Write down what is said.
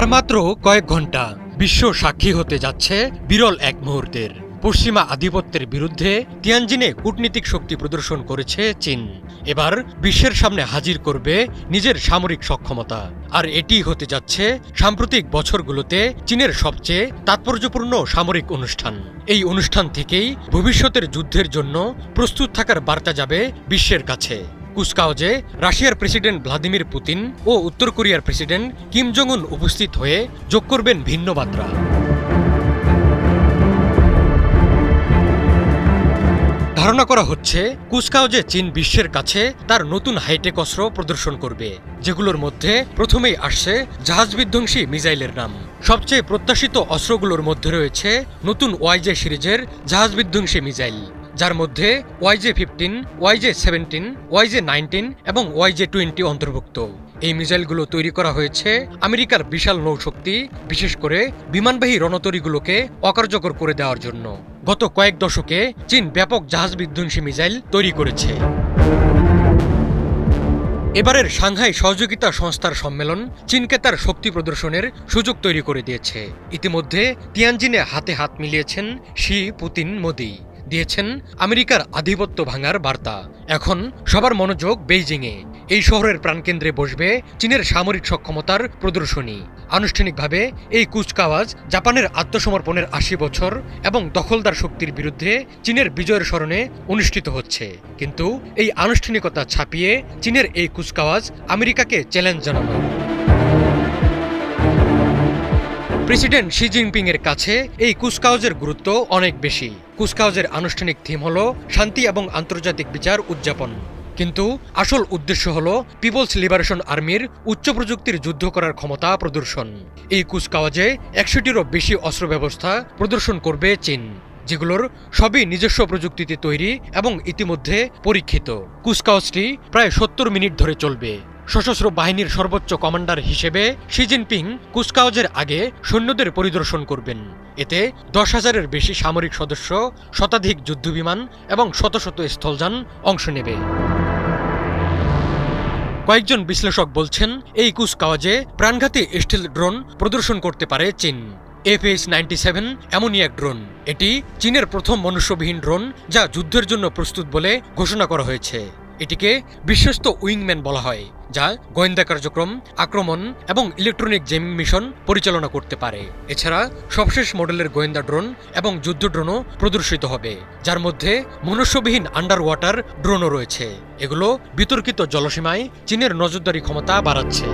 আর মাত্র কয়েক ঘন্টা বিশ্ব সাক্ষী হতে যাচ্ছে বিরল এক মুহূর্তের। পশ্চিমা আধিপত্যের বিরুদ্ধে তিয়ানজিনে কূটনীতিক শক্তি প্রদর্শন করেছে চীন। এবার বিশ্বের সামনে হাজির করবে নিজের সামরিক সক্ষমতা। আর এটি হতে যাচ্ছে সাম্প্রতিক বছরগুলোতে চীনের সবচেয়ে তাৎপর্যপূর্ণ সামরিক অনুষ্ঠান। এই অনুষ্ঠান থেকেই ভবিষ্যতের যুদ্ধের জন্য প্রস্তুত থাকার বার্তা যাবে বিশ্বের কাছে। কুচকাওয়াজে রাশিয়ার প্রেসিডেন্ট ভ্লাদিমির পুতিন ও উত্তর কোরিয়ার প্রেসিডেন্ট কিম জং উন উপস্থিত হয়ে যোগ করবেন ভিন্ন মাত্রা। ধারণা করা হচ্ছে কুচকাওয়াজে চীন বিশ্বের কাছে তার নতুন হাইটেক অস্ত্র প্রদর্শন করবে, যেগুলোর মধ্যে প্রথমেই আসছে জাহাজ বিধ্বংসী মিসাইলের নাম। সবচেয়ে প্রত্যাশিত অস্ত্রগুলোর মধ্যে রয়েছে নতুন ওয়াইজে সিরিজের জাহাজ বিধ্বংসী মিসাইল, যার মধ্যে YJ-15, YJ-17, YJ-19 এবং YJ-20 অন্তর্ভুক্ত। এই মিসাইলগুলো তৈরি করা হয়েছে আমেরিকার বিশাল নৌশক্তি, বিশেষ করে বিমানবাহী রণতরীগুলোকে অকার্যকর করে দেওয়ার জন্য। গত কয়েক দশকে চীন ব্যাপক জাহাজ বিধ্বংসী মিসাইল তৈরি করেছে। এবারের সাংহাই সহযোগিতা সংস্থার সম্মেলন চীনকে তার শক্তি প্রদর্শনের সুযোগ তৈরি করে দিয়েছে। ইতিমধ্যে তিয়ানজিনে হাতে হাত মিলিয়েছেন শি, পুতিন, মোদি, দিয়েছেন আমেরিকার আধিপত্য ভাঙার বার্তা। এখন সবার মনোযোগ বেইজিংয়ে। এই শহরের প্রাণকেন্দ্রে বসবে চীনের সামরিক সক্ষমতার প্রদর্শনী। আনুষ্ঠানিকভাবে এই কুচকাওয়াজ জাপানের আত্মসমর্পণের ৮০ বছর এবং দখলদার শক্তির বিরুদ্ধে চীনের বিজয়ের স্মরণে অনুষ্ঠিত হচ্ছে। কিন্তু এই আনুষ্ঠানিকতা ছাপিয়ে চীনের এই কুচকাওয়াজ আমেরিকাকে চ্যালেঞ্জ জানানো। প্রেসিডেন্ট শি জিনপিং এর কাছে এই কুচকাওয়াজের গুরুত্ব অনেক বেশি। কুচকাওয়াজের আনুষ্ঠানিক থিম হল শান্তি এবং আন্তর্জাতিক বিচার উদযাপন, কিন্তু আসল উদ্দেশ্য হল পিপলস লিবারেশন আর্মির উচ্চ প্রযুক্তির যুদ্ধ করার ক্ষমতা প্রদর্শন। এই কুচকাওয়াজে ১০০টিরও বেশি অস্ত্র ব্যবস্থা প্রদর্শন করবে চীন, যেগুলোর সবই নিজস্ব প্রযুক্তিতে তৈরি এবং ইতিমধ্যে পরীক্ষিত। কুচকাওয়াজটি প্রায় ৭০ মিনিট ধরে চলবে। সশস্ত্র বাহিনীর সর্বোচ্চ কমান্ডার হিসেবে শি জিনপিং কুচকাওয়াজের আগে সৈন্যদের পরিদর্শন করবেন। এতে ১০,০০০-এর বেশি সামরিক সদস্য, শতাধিক যুদ্ধবিমান এবং শত শত স্থলযান অংশ নেবে। কয়েকজন বিশ্লেষক বলছেন, এই কুচকাওয়াজে প্রাণঘাতী স্টিল ড্রোন প্রদর্শন করতে পারে চীন। FH-97 এমনই এক ড্রোন। এটি চীনের প্রথম মনুষ্যবিহীন ড্রোন, যা যুদ্ধের জন্য প্রস্তুত বলে ঘোষণা করা হয়েছে। এটিকে বিশ্বস্ত উইংম্যান বলা হয়, যা গোয়েন্দা কার্যক্রম, আক্রমণ এবং ইলেকট্রনিক জেমিং মিশন পরিচালনা করতে পারে। এছাড়া সবশেষ মডেলের গোয়েন্দা ড্রোন এবং যুদ্ধ ড্রোনও প্রদর্শিত হবে, যার মধ্যে মনুষ্যবিহীন আন্ডার ওয়াটার ড্রোনও রয়েছে। এগুলো বিতর্কিত জলসীমায় চীনের নজরদারি ক্ষমতা বাড়াচ্ছে।